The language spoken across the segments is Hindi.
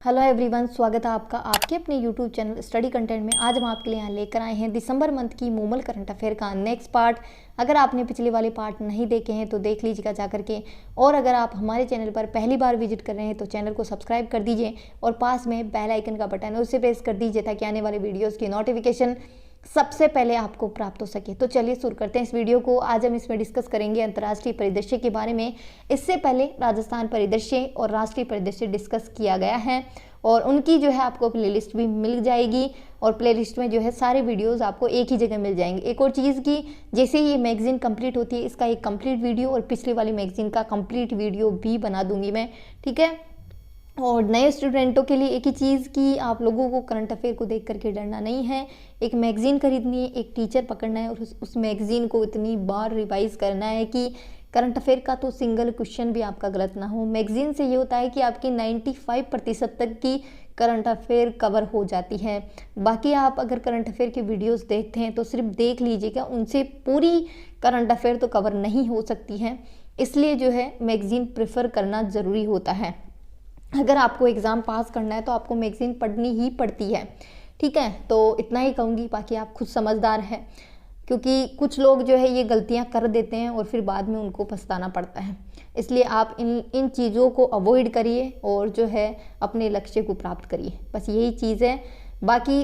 हेलो एवरीवन, स्वागत है आपका आपके अपने यूट्यूब चैनल स्टडी कंटेंट में। आज हम आपके लिए यहाँ लेकर आए हैं दिसंबर मंथ की मोमल करंट अफेयर का नेक्स्ट पार्ट। अगर आपने पिछले वाले पार्ट नहीं देखे हैं तो देख लीजिएगा जा करके, और अगर आप हमारे चैनल पर पहली बार विजिट कर रहे हैं तो चैनल को सब्सक्राइब कर दीजिए और पास में बेल आइकन का बटन है उसे प्रेस कर दीजिए ताकि आने वाले वीडियोज़ की नोटिफिकेशन सबसे पहले आपको प्राप्त हो सके। तो चलिए शुरू करते हैं इस वीडियो को। आज हम इसमें डिस्कस करेंगे अंतर्राष्ट्रीय परिदृश्य के बारे में। इससे पहले राजस्थान परिदृश्य और राष्ट्रीय परिदृश्य डिस्कस किया गया है और उनकी जो है आपको प्लेलिस्ट भी मिल जाएगी और प्लेलिस्ट में जो है सारे वीडियोस आपको एक ही जगह मिल जाएंगे। एक और चीज़ की, जैसे ही ये मैगजीन कंप्लीट होती है इसका एक कंप्लीट वीडियो और पिछली वाली मैगजीन का कंप्लीट वीडियो भी बना दूंगी मैं, ठीक है। और नए स्टूडेंटों के लिए एक ही चीज़ कि आप लोगों को करंट अफेयर को देख करके डरना नहीं है। एक मैगज़ीन खरीदनी है, एक टीचर पकड़ना है और उस मैगज़ीन को इतनी बार रिवाइज़ करना है कि करंट अफेयर का तो सिंगल क्वेश्चन भी आपका गलत ना हो। मैगज़ीन से ये होता है कि आपकी 95% तक की करंट अफेयर कवर हो जाती है। बाकी आप अगर करंट अफेयर की वीडियोस देखते हैं तो सिर्फ देख लीजिएगा, उनसे पूरी करंट अफेयर तो कवर नहीं हो सकती है। इसलिए जो है मैगज़ीन प्रेफर करना ज़रूरी होता है। अगर आपको एग्ज़ाम पास करना है तो आपको मैगज़ीन पढ़नी ही पड़ती है, ठीक है। तो इतना ही कहूँगी, बाकी आप खुद समझदार हैं, क्योंकि कुछ लोग जो है ये गलतियां कर देते हैं और फिर बाद में उनको पछताना पड़ता है। इसलिए आप इन चीज़ों को अवॉइड करिए और जो है अपने लक्ष्य को प्राप्त करिए, बस यही चीज़ है। बाकी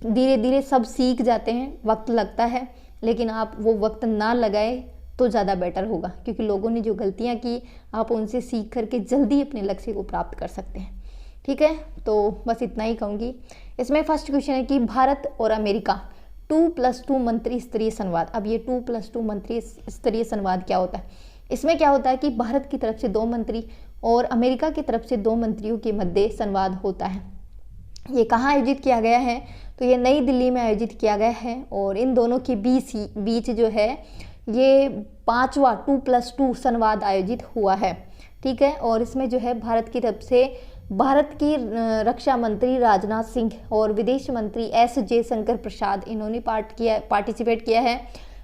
धीरे धीरे सब सीख जाते हैं, वक्त लगता है, लेकिन आप वो वक्त ना लगाए तो ज़्यादा बेटर होगा, क्योंकि लोगों ने जो गलतियाँ की आप उनसे सीख करके जल्दी अपने लक्ष्य को प्राप्त कर सकते हैं, ठीक है। तो बस इतना ही कहूँगी। इसमें फर्स्ट क्वेश्चन है कि भारत और अमेरिका 2+2 मंत्री स्तरीय संवाद। अब ये 2+2 मंत्री स्तरीय संवाद क्या होता है? इसमें क्या होता है कि भारत की तरफ से 2 मंत्री और अमेरिका की तरफ से 2 मंत्रियों के मध्य संवाद होता है। ये कहाँ आयोजित किया गया है? तो ये नई दिल्ली में आयोजित किया गया है और इन दोनों के बीच जो है ये 5वां 2+2 संवाद आयोजित हुआ है, ठीक है। और इसमें जो है भारत की तरफ से भारत की रक्षा मंत्री राजनाथ सिंह और विदेश मंत्री एस जयशंकर प्रसाद, इन्होंने पार्टिसिपेट किया है।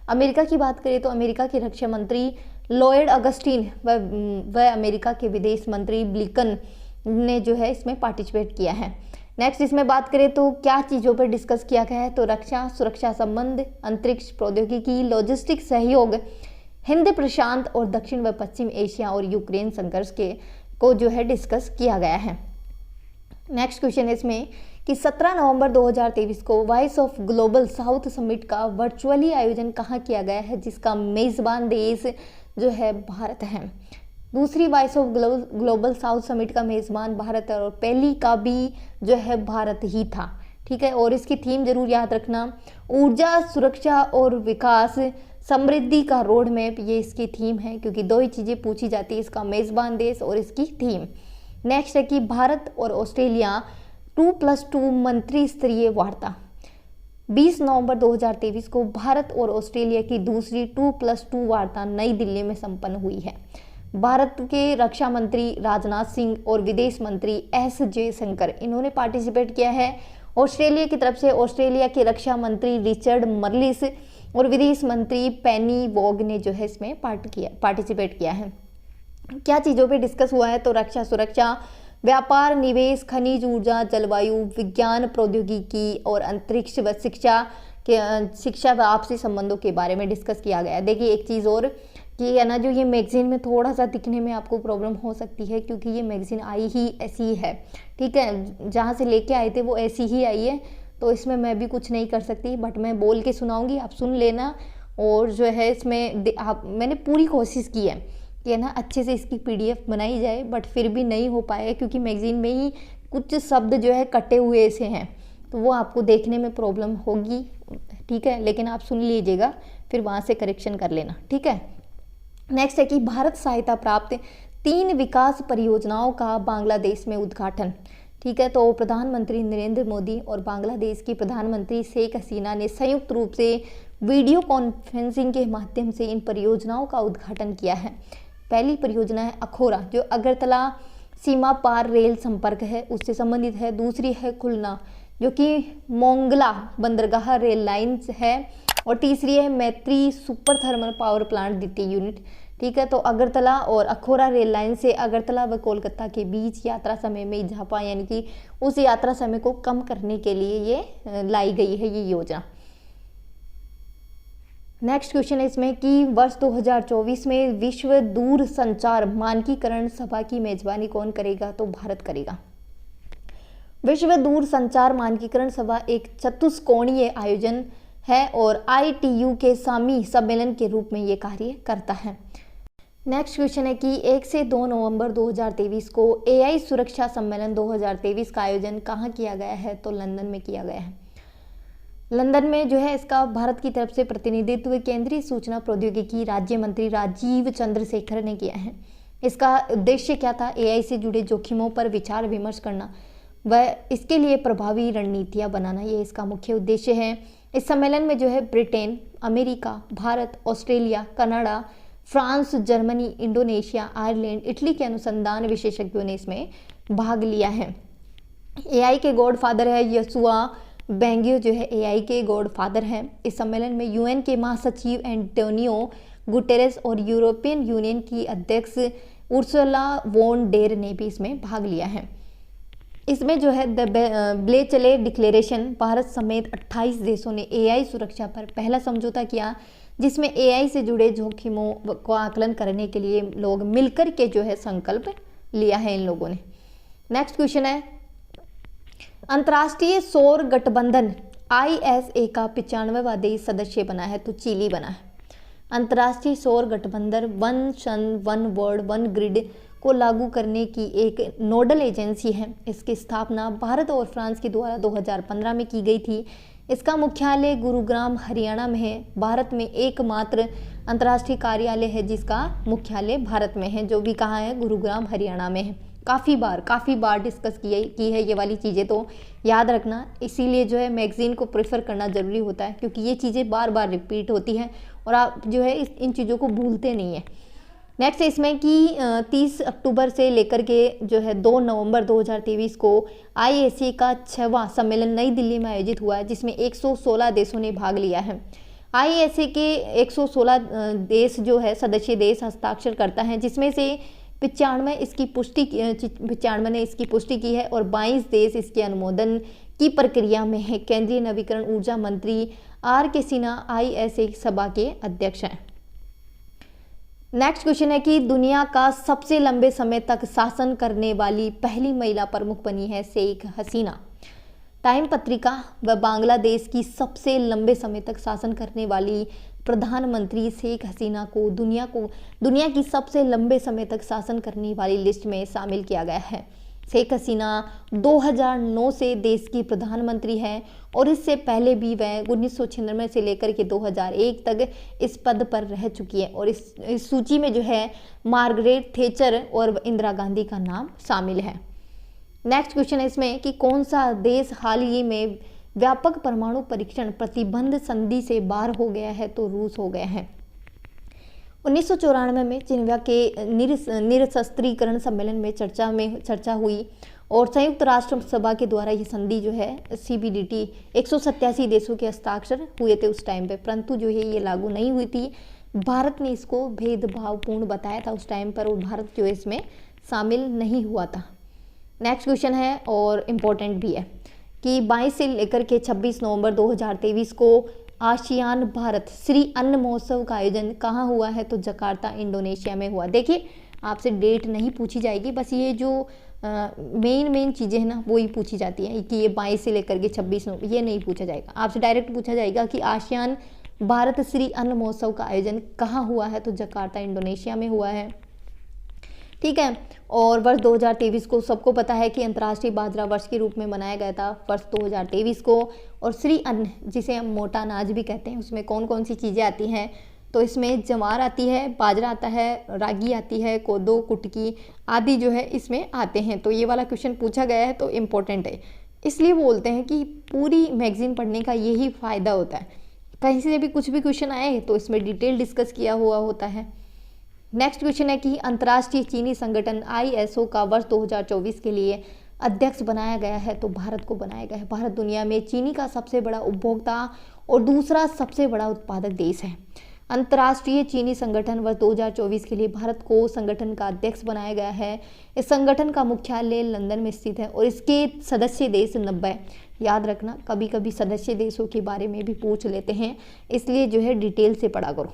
अमेरिका की बात करें तो अमेरिका के रक्षा मंत्री लॉयड अगस्टिन व अमेरिका के विदेश मंत्री ब्लिंकन ने जो है इसमें पार्टिसिपेट किया है। नेक्स्ट इसमें बात करें तो क्या चीज़ों पर डिस्कस किया गया है? तो रक्षा सुरक्षा संबंध, अंतरिक्ष प्रौद्योगिकी, लॉजिस्टिक सहयोग, हिंद प्रशांत और दक्षिण व पश्चिम एशिया और यूक्रेन संघर्ष को जो है डिस्कस किया गया है। नेक्स्ट क्वेश्चन है इसमें कि 17 नवंबर 2023 को voice of global south summit का वर्चुअली आयोजन कहाँ किया गया है, जिसका मेज़बान देश जो है भारत है। दूसरी voice of global south summit का मेज़बान भारत है और पहली का भी जो है भारत ही था, ठीक है। और इसकी थीम जरूर याद रखना, ऊर्जा सुरक्षा और विकास समृद्धि का रोड मैप, ये इसकी थीम है, क्योंकि दो ही चीज़ें पूछी जाती है, इसका मेज़बान देश और इसकी थीम। नेक्स्ट है कि भारत और ऑस्ट्रेलिया 2+2 मंत्री स्तरीय वार्ता। 20 नवंबर 2023 को भारत और ऑस्ट्रेलिया की दूसरी 2+2 वार्ता नई दिल्ली में संपन्न हुई है। भारत के रक्षा मंत्री राजनाथ सिंह और विदेश मंत्री एस जयशंकर, इन्होंने पार्टिसिपेट किया है। ऑस्ट्रेलिया की तरफ से ऑस्ट्रेलिया के रक्षा मंत्री रिचर्ड मर्लिस और विदेश मंत्री पेनी वॉग ने जो है इसमें पार्टिसिपेट किया है। क्या चीज़ों पे डिस्कस हुआ है? तो रक्षा सुरक्षा, व्यापार, निवेश, खनिज ऊर्जा, जलवायु विज्ञान, प्रौद्योगिकी और अंतरिक्ष व शिक्षा व आपसी संबंधों के बारे में डिस्कस किया गया है। देखिए एक चीज़ और कि है ना, जो ये मैगज़ीन में थोड़ा सा दिखने में आपको प्रॉब्लम हो सकती है, क्योंकि ये मैगज़ीन आई ही ऐसी है, ठीक है। जहाँ से लेके आए थे वो ऐसी ही आई है, तो इसमें मैं भी कुछ नहीं कर सकती, बट मैं बोल के सुनाऊंगी, आप सुन लेना। और जो है इसमें मैंने पूरी कोशिश की है कि है ना अच्छे से इसकी PDF बनाई जाए, बट फिर भी नहीं हो पाया, क्योंकि मैगज़ीन में ही कुछ शब्द जो है कटे हुए ऐसे हैं, तो वो आपको देखने में प्रॉब्लम होगी, ठीक है। लेकिन आप सुन लीजिएगा, फिर वहाँ से करेक्शन कर लेना, ठीक है। नेक्स्ट है कि भारत सहायता प्राप्त 3 विकास परियोजनाओं का बांग्लादेश में उद्घाटन, ठीक है। तो प्रधानमंत्री नरेंद्र मोदी और बांग्लादेश की प्रधानमंत्री शेख हसीना ने संयुक्त रूप से वीडियो कॉन्फ्रेंसिंग के माध्यम से इन परियोजनाओं का उद्घाटन किया है। पहली परियोजना है अखोरा, जो अगरतला सीमा पार रेल संपर्क है उससे संबंधित है। दूसरी है खुलना, जो कि मोंगला बंदरगाह रेल लाइन्स है। और तीसरी है मैत्री सुपर थर्मल पावर प्लांट द्वितीय यूनिट, ठीक है। तो अगरतला और अखौरा रेल लाइन से अगरतला व कोलकाता के बीच यात्रा समय में इजाफा, यानी कि उस यात्रा समय को कम करने के लिए ये लाई गई है ये योजना। नेक्स्ट क्वेश्चन है इसमें कि वर्ष 2024 में विश्व दूर संचार मानकीकरण सभा की मेजबानी कौन करेगा? तो भारत करेगा। विश्व दूर संचार मानकीकरण सभा एक चतुष्कोणीय आयोजन है और ITU के सामी सम्मेलन के रूप में ये कार्य करता है। नेक्स्ट क्वेश्चन है कि 1 से 2 नवंबर 2023 को AI सुरक्षा सम्मेलन 2023 का आयोजन कहाँ किया गया है? तो लंदन में किया गया है। लंदन में जो है इसका भारत की तरफ से प्रतिनिधित्व केंद्रीय सूचना प्रौद्योगिकी राज्य मंत्री राजीव चंद्रशेखर ने किया है। इसका उद्देश्य क्या था? AI से जुड़े जोखिमों पर विचार विमर्श करना व इसके लिए प्रभावी रणनीतियां बनाना, ये इसका मुख्य उद्देश्य है। इस सम्मेलन में जो है Britain, America, Bharat, Australia, Canada, France, Germany, Indonesia, Ireland, Italy के अनुसंधान विशेषज्ञों ने इसमें भाग लिया है। AI के गॉड फादर है यसुआ बेंगियो, जो है AI के गॉड फादर हैं। इस सम्मेलन में UN के महासचिव एंटोनियो गुटेरेस और यूरोपियन यूनियन की अध्यक्ष उर्सुला वॉन डेर ने भी इसमें भाग लिया है। इसमें जो है द ब्लेचले डिक्लेरेशन, भारत समेत 28 देशों ने AI सुरक्षा पर पहला समझौता किया, जिसमें AI से जुड़े जोखिमों को आकलन करने के लिए लोग मिलकर के जो है संकल्प लिया है इन लोगों ने। नेक्स्ट क्वेश्चन है, अंतर्राष्ट्रीय सौर गठबंधन ISA का 95वां देश सदस्य बना है? तो चिली बना है। अंतर्राष्ट्रीय सौर गठबंधन one sun one world one grid को लागू करने की एक नोडल एजेंसी है। इसकी स्थापना भारत और फ्रांस के द्वारा 2015 में की गई थी। इसका मुख्यालय गुरुग्राम हरियाणा में है। भारत में एकमात्र अंतर्राष्ट्रीय कार्यालय है जिसका मुख्यालय भारत में है, जो भी कहाँ है? गुरुग्राम हरियाणा में है। काफ़ी बार डिस्कस की है ये वाली चीज़ें, तो याद रखना। इसीलिए जो है मैगज़ीन को प्रेफर करना ज़रूरी होता है, क्योंकि ये चीज़ें बार बार रिपीट होती हैं और आप जो है इन चीज़ों को भूलते नहीं हैं। नेक्स्ट है इसमें कि 30 अक्टूबर से लेकर के जो है 2 नवंबर 2023 को ISA का 6वां सम्मेलन नई दिल्ली में आयोजित हुआ है, जिसमें 116 देशों ने भाग लिया है। ISA के 116 देश जो है सदस्य देश हस्ताक्षर करता है, जिसमें से 95 ने इसकी पुष्टि की है और 22 देश इसके अनुमोदन की प्रक्रिया में है। केंद्रीय नवीकरण ऊर्जा मंत्री RK सिन्हा ISA सभा के अध्यक्ष हैं। नेक्स्ट क्वेश्चन है कि दुनिया का सबसे लंबे समय तक शासन करने वाली पहली महिला प्रमुख बनी है शेख हसीना। टाइम पत्रिका व बांग्लादेश की सबसे लंबे समय तक शासन करने वाली प्रधानमंत्री शेख हसीना को दुनिया की सबसे लंबे समय तक शासन करने वाली लिस्ट में शामिल किया गया है। शेख हसीना 2009 से देश की प्रधानमंत्री हैं और इससे पहले भी वह 1996 से लेकर के 2001 तक इस पद पर रह चुकी है। और इस सूची में जो है मार्गरेट थैचर और इंदिरा गांधी का नाम शामिल है। नेक्स्ट क्वेश्चन है इसमें कि कौन सा देश हाल ही में व्यापक परमाणु परीक्षण प्रतिबंध संधि से बाहर हो गया है? तो रूस हो गया है। 1994 में जिनेवा के निरस्त्रीकरण सम्मेलन में चर्चा हुई और संयुक्त राष्ट्र सभा के द्वारा ये संधि जो है CBDT 187 देशों के हस्ताक्षर हुए थे उस टाइम पे, परंतु जो है ये लागू नहीं हुई थी। भारत ने इसको भेदभावपूर्ण बताया था उस टाइम पर और भारत जो इसमें शामिल नहीं हुआ था। नेक्स्ट क्वेश्चन है और इम्पोर्टेंट भी है कि 22 से लेकर के 26 नवंबर 2023 को आसियान भारत श्री अन्न महोत्सव का आयोजन कहाँ हुआ है? तो जकार्ता इंडोनेशिया में हुआ। देखिए आपसे डेट नहीं पूछी जाएगी, बस ये जो मेन चीज़ें हैं ना वो ही पूछी जाती हैं कि ये 22 से लेकर के 26 नवंबर, ये नहीं पूछा जाएगा। आपसे डायरेक्ट पूछा जाएगा कि आसियान भारत श्री अन्न महोत्सव का आयोजन कहाँ हुआ है? तो जकार्ता इंडोनेशिया में हुआ है। ठीक है। और वर्ष 2023 को सबको पता है कि अंतर्राष्ट्रीय बाजरा वर्ष के रूप में मनाया गया था वर्ष 2023 को। और श्री अन्न जिसे हम मोटा अनाज भी कहते हैं, उसमें कौन कौन सी चीज़ें आती हैं? तो इसमें ज्वार आती है, बाजरा आता है, रागी आती है, कोदो, कुटकी आदि जो है इसमें आते हैं। तो ये वाला क्वेश्चन पूछा गया है तो इम्पोर्टेंट है। इसलिए बोलते हैं कि पूरी मैगजीन पढ़ने का यही फ़ायदा होता है, कहीं से भी कुछ भी क्वेश्चन आए तो इसमें डिटेल डिस्कस किया हुआ होता है। नेक्स्ट क्वेश्चन है कि अंतर्राष्ट्रीय चीनी संगठन ISO का वर्ष 2024 के लिए अध्यक्ष बनाया गया है, तो भारत को बनाया गया है। भारत दुनिया में चीनी का सबसे बड़ा उपभोक्ता और दूसरा सबसे बड़ा उत्पादक देश है। अंतर्राष्ट्रीय चीनी संगठन वर्ष 2024 के लिए भारत को संगठन का अध्यक्ष बनाया गया है। इस संगठन का मुख्यालय लंदन में स्थित है और इसके सदस्य देश 90। याद रखना, कभी कभी सदस्य देशों के बारे में भी पूछ लेते हैं, इसलिए जो है डिटेल से पढ़ा करो।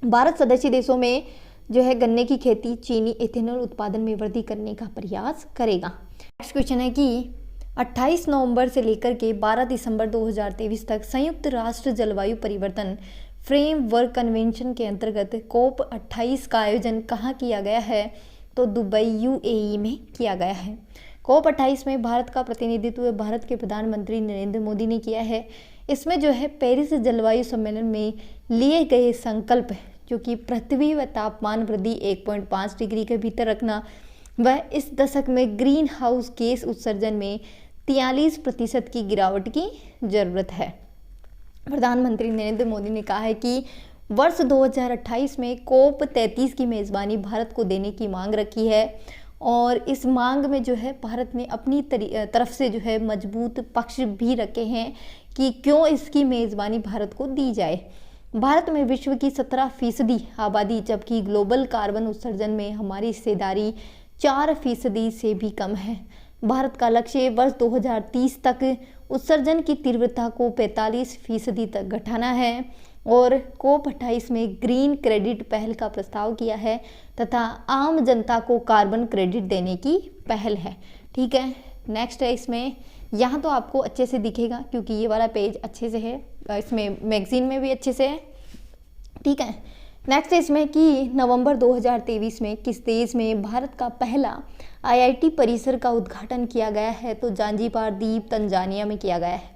भारत सदस्य देशों में जो है गन्ने की खेती, चीनी इथेनॉल उत्पादन में वृद्धि करने का प्रयास करेगा। नेक्स्ट क्वेश्चन है कि 28 नवंबर से लेकर के 12 दिसंबर 2023 तक संयुक्त राष्ट्र जलवायु परिवर्तन फ्रेमवर्क कन्वेंशन के अंतर्गत COP 28 का आयोजन कहाँ किया गया है? तो दुबई UAE में किया गया है। COP 28 में भारत का प्रतिनिधित्व भारत के प्रधानमंत्री नरेंद्र मोदी ने किया है। इसमें जो है पेरिस जलवायु सम्मेलन में लिए गए संकल्प, जो कि पृथ्वी व तापमान वृद्धि 1.5 डिग्री के भीतर रखना, वह इस दशक में ग्रीन हाउस गैस उत्सर्जन में 43% की गिरावट की जरूरत है। प्रधानमंत्री नरेंद्र मोदी ने कहा है कि वर्ष 2028 में COP 33 की मेज़बानी भारत को देने की मांग रखी है और इस मांग में जो है भारत ने अपनी तरफ से जो है मजबूत पक्ष भी रखे हैं कि क्यों इसकी मेज़बानी भारत को दी जाए। भारत में विश्व की 17% आबादी, जबकि ग्लोबल कार्बन उत्सर्जन में हमारी हिस्सेदारी 4% से भी कम है। भारत का लक्ष्य वर्ष 2030 तक उत्सर्जन की तीव्रता को 45% तक घटाना है और COP 28 में ग्रीन क्रेडिट पहल का प्रस्ताव किया है तथा आम जनता को कार्बन क्रेडिट देने की पहल है। ठीक है, नेक्स्ट है इसमें, यहाँ तो आपको अच्छे से दिखेगा क्योंकि ये वाला पेज अच्छे से है, इसमें मैगजीन में भी अच्छे से है। ठीक है, नेक्स्ट है इसमें कि नवंबर 2023 में किस देश में भारत का पहला IIT परिसर का उद्घाटन किया गया है? तो जांजिबार द्वीप तंजानिया में किया गया है।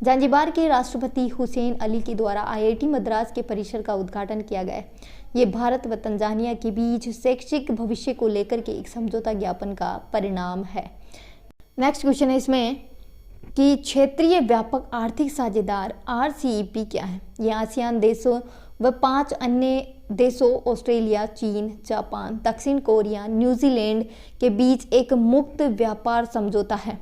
जांजिबार के राष्ट्रपति हुसैन अली के द्वारा IIT मद्रास के परिसर का उद्घाटन किया गया है। ये भारत व तंजानिया के बीच शैक्षिक भविष्य को लेकर के एक समझौता ज्ञापन का परिणाम है। नेक्स्ट क्वेश्चन है इसमें कि क्षेत्रीय व्यापक आर्थिक साझेदार RCEP क्या है? ये आसियान देशों व 5 अन्य देशों ऑस्ट्रेलिया, चीन, जापान, दक्षिण कोरिया, न्यूजीलैंड के बीच एक मुक्त व्यापार समझौता है।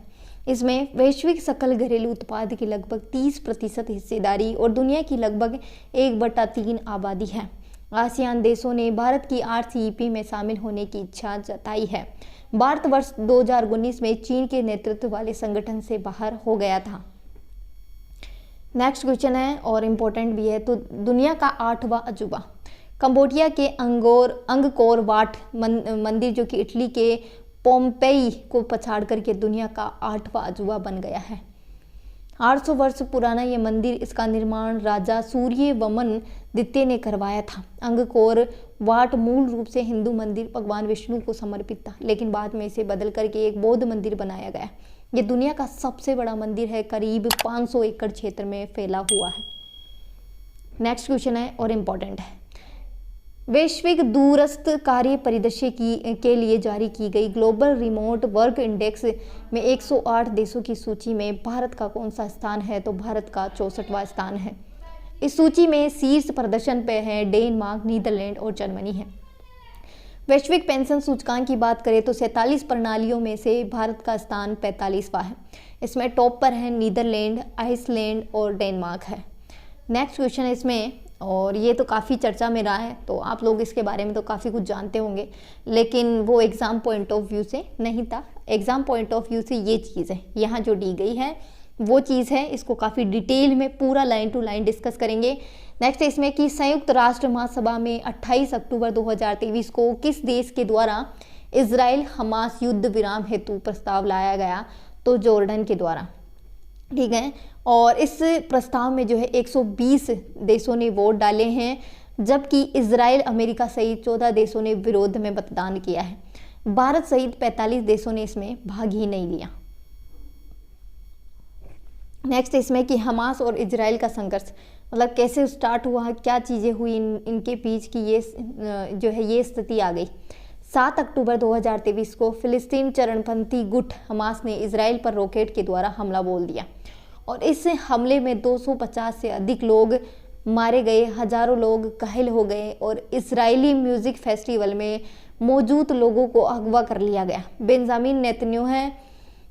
इसमें वैश्विक सकल घरेलू उत्पाद की लगभग 30% हिस्सेदारी और दुनिया की लगभग 1/3 आबादी है। आसियान देशों ने भारत की RCEP में शामिल होने की इच्छा जताई है। भारत वर्ष 2019 में चीन के नेतृत्व वाले संगठन से बाहर हो गया था। नेक्स्ट क्वेश्चन है और इम्पोर्टेंट भी है, तो दुनिया का 8वां अजूबा कंबोडिया के अंगकोर वाट मंदिर, जो कि इटली के पोम्पेई को पछाड़ करके दुनिया का 8वां अजूबा बन गया है। 800 वर्ष पुराना ये मंदिर, इसका निर्माण राजा सूर्यवर्मन द्वितीय ने करवाया था। अंगकोर वाट मूल रूप से हिंदू मंदिर भगवान विष्णु को समर्पित था, लेकिन बाद में इसे बदल करके एक बौद्ध मंदिर बनाया गया। ये दुनिया का सबसे बड़ा मंदिर है, करीब 500 एकड़ क्षेत्र में फैला हुआ है। नेक्स्ट क्वेश्चन है और इम्पोर्टेंट है, वैश्विक दूरस्थ कार्य परिदृश्य के लिए जारी की गई ग्लोबल रिमोट वर्क इंडेक्स में 108 देशों की सूची में भारत का कौन सा स्थान है? तो भारत का 64वां स्थान है। इस सूची में शीर्ष प्रदर्शन पे है डेनमार्क, नीदरलैंड और जर्मनी है। वैश्विक पेंशन सूचकांक की बात करें तो 47 प्रणालियों में से भारत का स्थान 45वां है। इसमें टॉप पर है नीदरलैंड, आइसलैंड और डेनमार्क है। नेक्स्ट क्वेश्चन है इसमें, और ये तो काफ़ी चर्चा में रहा है, तो आप लोग इसके बारे में तो काफ़ी कुछ जानते होंगे, लेकिन वो एग्ज़ाम पॉइंट ऑफ व्यू से नहीं था। एग्ज़ाम पॉइंट ऑफ व्यू से ये चीज़ है, यहाँ जो दी गई है वो चीज़ है, इसको काफ़ी डिटेल में पूरा लाइन टू लाइन डिस्कस करेंगे। नेक्स्ट है इसमें कि संयुक्त राष्ट्र महासभा में 28 अक्टूबर 2023 को किस देश के द्वारा इजराइल हमास युद्ध विराम हेतु प्रस्ताव लाया गया? तो जॉर्डन के द्वारा। ठीक है, और इस प्रस्ताव में जो है 120 देशों ने वोट डाले हैं, जबकि इजराइल, अमेरिका सहित 14 देशों ने विरोध में मतदान किया है। भारत सहित 45 देशों ने इसमें भाग ही नहीं लिया। नेक्स्ट इसमें कि हमास और इजराइल का संघर्ष मतलब कैसे स्टार्ट हुआ, क्या चीज़ें हुई इनके बीच की ये जो है ये स्थिति आ गई। 7 अक्टूबर 2023 को फिलिस्तीन चरणपंथी गुट हमास ने इजराइल पर रॉकेट के द्वारा हमला बोल दिया और इस हमले में 250 से अधिक लोग मारे गए, हजारों लोग घायल हो गए और इजरायली म्यूजिक फेस्टिवल में मौजूद लोगों को अगवा कर लिया गया। बेंजामिन नेतन्याहू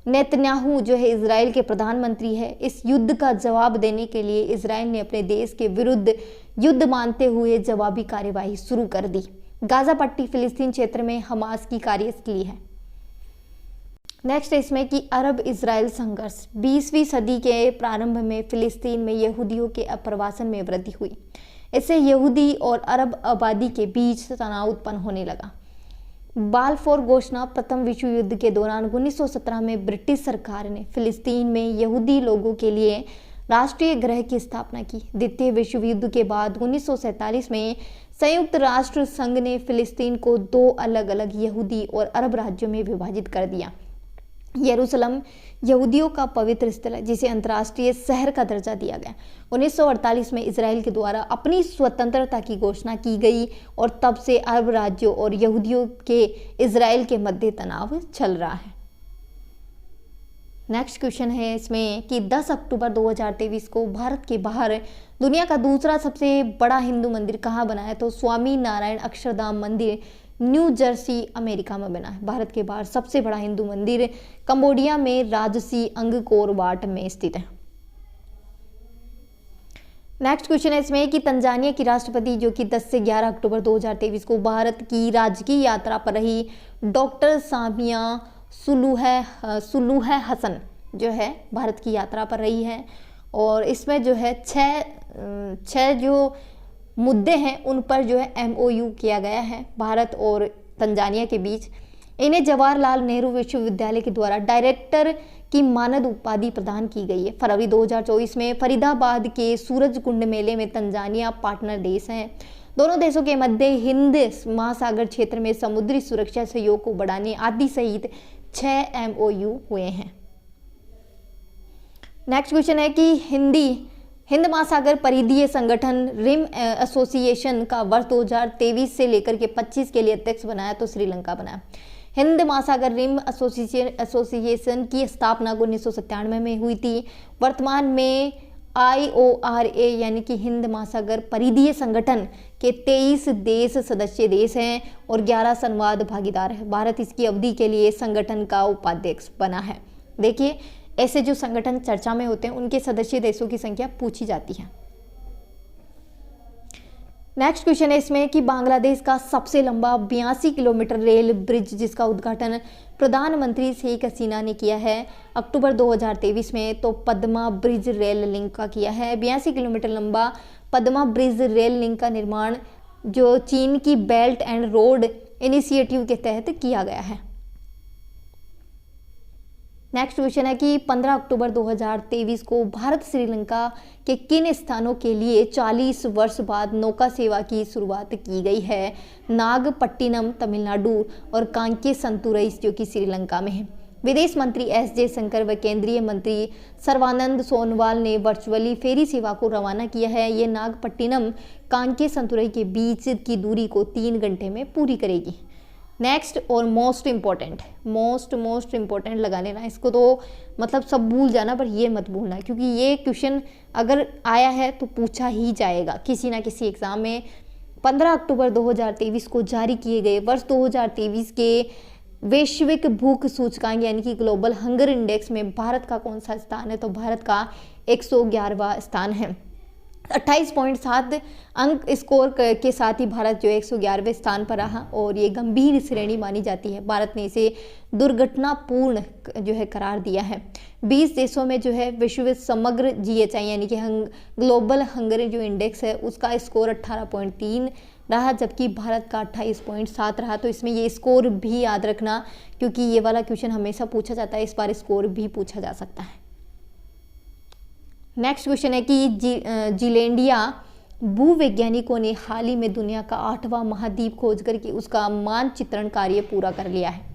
नेतन्याहू जो है इजराइल के प्रधानमंत्री है, इस युद्ध का जवाब देने के लिए इजराइल ने अपने देश के विरुद्ध युद्ध मानते हुए जवाबी कार्यवाही शुरू कर दी। गाजा पट्टी फिलिस्तीन क्षेत्र में हमास की कार्यस्थली है। नेक्स्ट है इसमें कि अरब इजराइल संघर्ष। 20वीं सदी के प्रारंभ में फिलिस्तीन में यहूदियों के अप्रवासन में वृद्धि हुई। इससे यहूदी और अरब आबादी के बीच तनाव उत्पन्न होने लगा। बाल्फोर घोषणा। प्रथम विश्व युद्ध के दौरान 1917 में ब्रिटिश सरकार ने फिलिस्तीन में यहूदी लोगों के लिए राष्ट्रीय गृह की स्थापना की। द्वितीय विश्व युद्ध के बाद 1947 में संयुक्त राष्ट्र संघ ने फिलिस्तीन को 2 अलग अलग यहूदी और अरब राज्यों में विभाजित कर दिया। यरूशलेम यहूदियों का पवित्र स्थल है, जिसे अंतर्राष्ट्रीय शहर का दर्जा दिया गया। 1948 में इजराइल के द्वारा अपनी स्वतंत्रता की घोषणा की गई और तब से अरब राज्यों और यहूदियों के इजराइल के मध्य तनाव चल रहा है। नेक्स्ट क्वेश्चन है इसमें कि 10 अक्टूबर 2023 को भारत के बाहर दुनिया का दूसरा सबसे बड़ा हिंदू मंदिर कहाँ बना है? तो स्वामी नारायण अक्षरधाम मंदिर न्यू जर्सी अमेरिका में बना है। भारत के बाहर सबसे बड़ा हिंदू मंदिर कंबोडिया में राजसी अंगकोर वाट में स्थित है। नेक्स्ट क्वेश्चन है इसमें कि तंजानिया की राष्ट्रपति जो कि 10 से 11 अक्टूबर 2023 को भारत की राजकीय यात्रा पर रही डॉक्टर सामिया सुलूह हसन जो है भारत की यात्रा पर रही है। और इसमें जो है छह जो मुद्दे हैं उन पर जो है MOU किया गया है भारत और तंजानिया के बीच। इन्हें जवाहरलाल नेहरू विश्वविद्यालय के द्वारा डायरेक्टर की मानद उपाधि प्रदान की गई है। फरवरी 2024 में फरीदाबाद के सूरज कुंड मेले में तंजानिया पार्टनर देश हैं। दोनों देशों के मध्य हिंद महासागर क्षेत्र में समुद्री सुरक्षा सहयोग को बढ़ाने आदि सहित 6 MOU हुए हैं। नेक्स्ट क्वेश्चन है कि हिंद महासागर परिधीय संगठन रिम एसोसिएशन का वर्ष 2023 से लेकर के 25 के लिए अध्यक्ष बनाया तो श्रीलंका बनाया। हिंद महासागर रिम एसोसिएशन की स्थापना 1997 में हुई थी। वर्तमान में IORA यानी कि हिंद महासागर परिधीय संगठन के 23 देश सदस्य देश हैं और 11 संवाद भागीदार है। भारत इसकी अवधि के लिए संगठन का उपाध्यक्ष बना है। देखिए, ऐसे जो संगठन चर्चा में होते हैं उनके सदस्य देशों की संख्या पूछी जाती है। नेक्स्ट क्वेश्चन है इसमें कि बांग्लादेश का सबसे लंबा 82 किलोमीटर रेल ब्रिज जिसका उद्घाटन प्रधानमंत्री शेख हसीना ने किया है अक्टूबर 2023 में, तो पद्मा ब्रिज रेल लिंक का किया है। 82 किलोमीटर लंबा पद्मा ब्रिज रेल लिंक का निर्माण जो चीन की बेल्ट एंड रोड इनिशिएटिव के तहत किया गया है। नेक्स्ट क्वेश्चन है कि 15 अक्टूबर 2023 को भारत श्रीलंका के किन स्थानों के लिए 40 वर्ष बाद नौका सेवा की शुरुआत की गई है? नागपट्टिनम तमिलनाडु और कांके संतुरई जो कि श्रीलंका में है। विदेश मंत्री एस जयशंकर व केंद्रीय मंत्री सर्बानंद सोनोवाल ने वर्चुअली फेरी सेवा को रवाना किया है। ये नागपट्टिनम कांके संतुरई के बीच की दूरी को 3 घंटे में पूरी करेगी। नेक्स्ट और मोस्ट इम्पॉर्टेंट लगा लेना इसको, तो मतलब सब भूल जाना पर ये मत भूलना, क्योंकि ये क्वेश्चन अगर आया है तो पूछा ही जाएगा किसी ना किसी एग्जाम में। 15 अक्टूबर 2023 को जारी किए गए वर्ष 2023 के वैश्विक भूख सूचकांक यानी कि ग्लोबल हंगर इंडेक्स में भारत का कौन सा स्थान है? तो भारत का 111वां स्थान है। 28.7 अंक स्कोर के साथ ही भारत जो 111वें स्थान पर रहा और ये गंभीर श्रेणी मानी जाती है। भारत ने इसे दुर्घटनापूर्ण जो है करार दिया है। 20 देशों में जो है विश्व समग्र GHI यानी कि ग्लोबल हंगर जो इंडेक्स है उसका स्कोर 18.3 रहा, जबकि भारत का 28.7 रहा। तो इसमें ये स्कोर भी याद रखना, क्योंकि ये वाला क्वेश्चन हमेशा पूछा जाता है, इस बार स्कोर भी पूछा जा सकता है। नेक्स्ट क्वेश्चन है कि जीलैंडिया भूवैज्ञानिकों ने हाल ही में दुनिया का 8वां महाद्वीप खोज करके उसका मानचित्रण कार्य पूरा कर लिया है।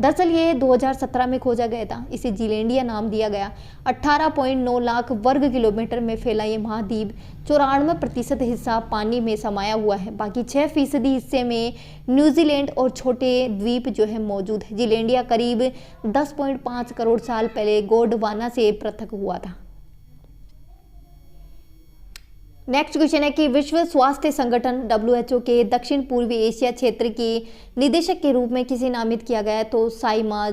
दरअसल ये 2017 में खोजा गया था, इसे जीलैंडिया नाम दिया गया। 18.9 लाख वर्ग किलोमीटर में फैला ये महाद्वीप 94% हिस्सा पानी में समाया हुआ है। बाकी 6% हिस्से में न्यूजीलैंड और छोटे द्वीप जो है मौजूद है। जीलैंडिया करीब 10.5 करोड़ साल पहले गोंडवाना से पृथक हुआ था। नेक्स्ट क्वेश्चन है कि विश्व स्वास्थ्य संगठन WHO के दक्षिण पूर्वी एशिया क्षेत्र के निदेशक के रूप में किसे नामित किया गया है? तो साइमा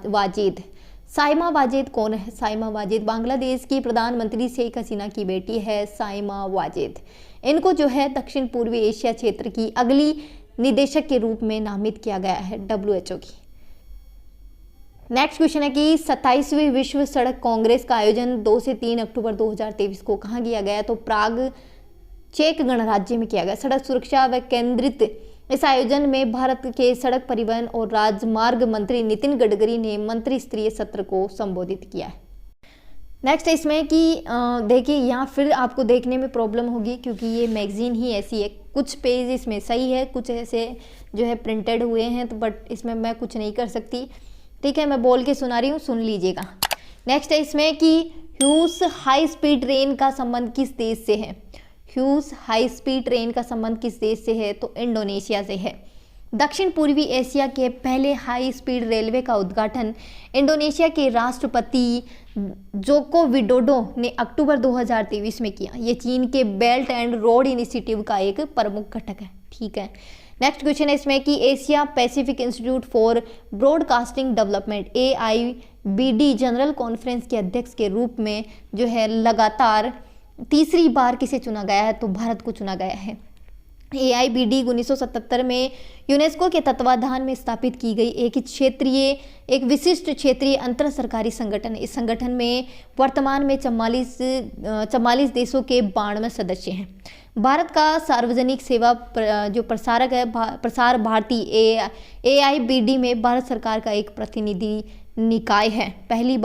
वाजिद। साइमा वाजेद कौन है? साइमा वाजेद बांग्लादेश की प्रधानमंत्री शेख हसीना की बेटी है, साइमा वाजेद। इनको जो है दक्षिण पूर्वी एशिया क्षेत्र की अगली निदेशक के रूप में नामित किया गया है WHO की। नेक्स्ट क्वेश्चन है कि 27वीं विश्व सड़क कांग्रेस का आयोजन 2 से 3 अक्टूबर 2023 को कहाँ किया गया? तो प्राग चेक गणराज्य में किया गया। सड़क सुरक्षा व केंद्रित इस आयोजन में भारत के सड़क परिवहन और राजमार्ग मंत्री नितिन गडकरी ने मंत्री स्तरीय सत्र को संबोधित किया है। नेक्स्ट इसमें कि देखिए यहाँ फिर आपको देखने में प्रॉब्लम होगी क्योंकि ये मैगजीन ही ऐसी है, कुछ पेज इसमें सही है, कुछ ऐसे जो है प्रिंटेड हुए हैं, तो बट इसमें मैं कुछ नहीं कर सकती, ठीक है, मैं बोल के सुना रही हूँ, सुन लीजिएगा। नेक्स्ट है इसमें कि ह्यूस हाई स्पीड ट्रेन का संबंध किस देश से है? ह्यूस हाई स्पीड ट्रेन का संबंध किस देश से है? तो इंडोनेशिया से है। दक्षिण पूर्वी एशिया के पहले हाई स्पीड रेलवे का उद्घाटन इंडोनेशिया के राष्ट्रपति जोको विडोडो ने अक्टूबर 2023 में किया। ये चीन के बेल्ट एंड रोड इनिशिएटिव का एक प्रमुख घटक है, ठीक है। नेक्स्ट क्वेश्चन है इसमें कि Asia Pacific institute for broadcasting development AIBD general conference के अध्यक्ष के रूप में जो है लगातार तीसरी बार किसे चुना गया है? तो भारत को चुना गया है। AIBD 1977 में यूनेस्को के तत्वाधान में स्थापित की गई एक विशिष्ट क्षेत्रीय अंतर सरकारी संगठन है। इस संगठन में वर्तमान में 44 देशों के 92 सदस्य हैं। भारत का सार्वजनिक सेवा जो प्रसारक है प्रसार भारती AIBD में भारत सरकार का एक प्रतिनिधि निकाय है। पहली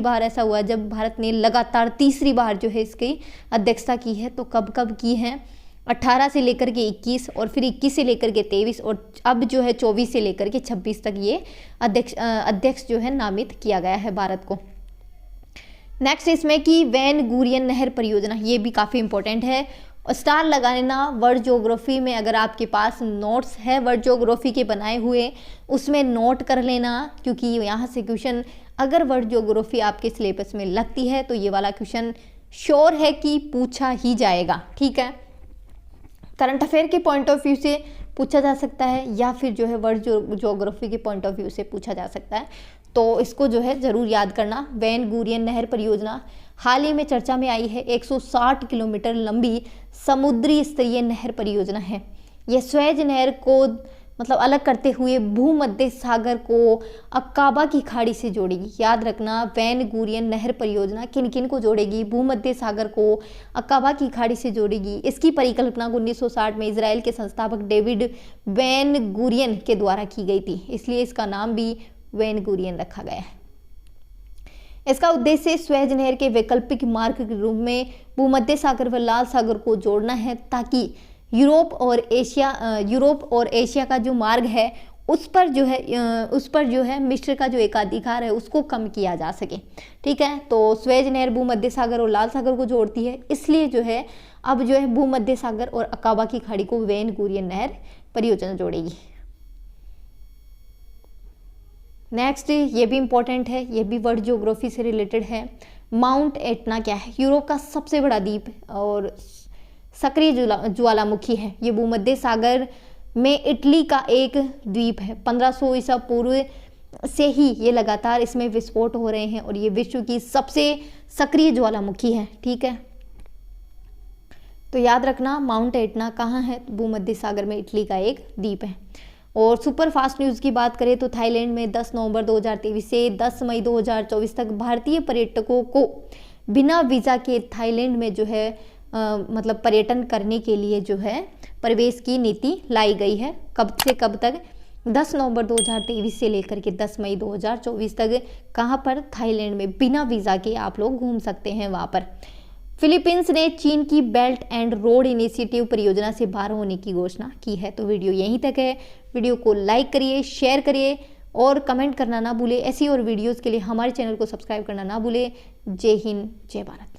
बार ऐसा हुआ जब भारत ने लगातार तीसरी बार जो है इसकी अध्यक्षता की है। तो कब कब की है? 18 से लेकर के 21 और फिर 21 से लेकर के 23 और अब जो है 24 से लेकर के 26 तक ये अध्यक्ष जो है नामित किया गया है भारत को। नेक्स्ट इसमें कि वैन गुरियन नहर परियोजना, ये भी काफ़ी इंपॉर्टेंट है। स्टार लगाना वर्ल्ड ज्योग्राफी में, अगर आपके पास नोट्स है वर्ल्ड ज्योग्राफी के बनाए हुए, उसमें नोट कर लेना, क्योंकि यहाँ से क्वेश्चन अगर वर्ल्ड ज्योग्राफी आपके सिलेबस में लगती है तो ये वाला क्वेश्चन श्योर है कि पूछा ही जाएगा, ठीक है। करंट अफेयर के पॉइंट ऑफ व्यू से पूछा जा सकता है या फिर जो है वर्ल्ड ज्योग्राफी के पॉइंट ऑफ व्यू से पूछा जा सकता है, तो इसको जो है ज़रूर याद करना। वैन गुरियन नहर परियोजना हाल ही में चर्चा में आई है। 160 किलोमीटर लंबी समुद्री स्तरीय नहर परियोजना है। यह स्वेज नहर को मतलब अलग करते हुए भूमध्य सागर को अक्काबा की खाड़ी से जोड़ेगी। याद रखना, वैन गुरियन नहर परियोजना किन किन को जोड़ेगी? भूमध्य सागर को अक्काबा की खाड़ी से जोड़ेगी। इसकी परिकल्पना 1960 में इजराइल के संस्थापक डेविड वैन गुरियन के द्वारा की गई थी, इसलिए इसका नाम भी वैन गुरियन रखा गया है। इसका उद्देश्य स्वेज नहर के वैकल्पिक मार्ग के रूप में भूमध्य सागर व लाल सागर को जोड़ना है, ताकि यूरोप और एशिया का जो मार्ग है उस पर जो है मिस्र का जो एकाधिकार है उसको कम किया जा सके, ठीक है। तो स्वेज नहर भूमध्य सागर और लाल सागर को जोड़ती है, इसलिए जो है अब जो है भूमध्य सागर और अकाबा की खाड़ी को वैन गुरियन नहर परियोजना जोड़ेगी। नेक्स्ट ये भी इंपॉर्टेंट है, ये भी वर्ल्ड ज्योग्राफी से रिलेटेड है। माउंट एटना क्या है? यूरोप का सबसे बड़ा द्वीप और सक्रिय ज्वालामुखी है। ये भूमध्य सागर में इटली का एक द्वीप है। 1500 ईसा पूर्व से ही ये लगातार इसमें विस्फोट हो रहे हैं और ये विश्व की सबसे सक्रिय ज्वालामुखी है, ठीक है। तो याद रखना, माउंट एटना कहाँ है? भूमध्य सागर में इटली का एक द्वीप है। और सुपर फास्ट न्यूज़ की बात करें तो थाईलैंड में 10 नवंबर 2023 से 10 मई 2024 तक भारतीय पर्यटकों को बिना वीज़ा के थाईलैंड में जो है मतलब पर्यटन करने के लिए जो है प्रवेश की नीति लाई गई है। कब से कब तक? 10 नवंबर 2023 से लेकर के 10 मई 2024 तक। कहाँ पर? थाईलैंड में बिना वीज़ा के आप लोग घूम सकते हैं वहाँ पर। फिलीपींस ने चीन की बेल्ट एंड रोड इनिशिएटिव परियोजना से बाहर होने की घोषणा की है। तो वीडियो यहीं तक है। वीडियो को लाइक करिए, शेयर करिए और कमेंट करना ना भूले। ऐसी और वीडियोस के लिए हमारे चैनल को सब्सक्राइब करना ना भूले। जय हिंद, जय भारत।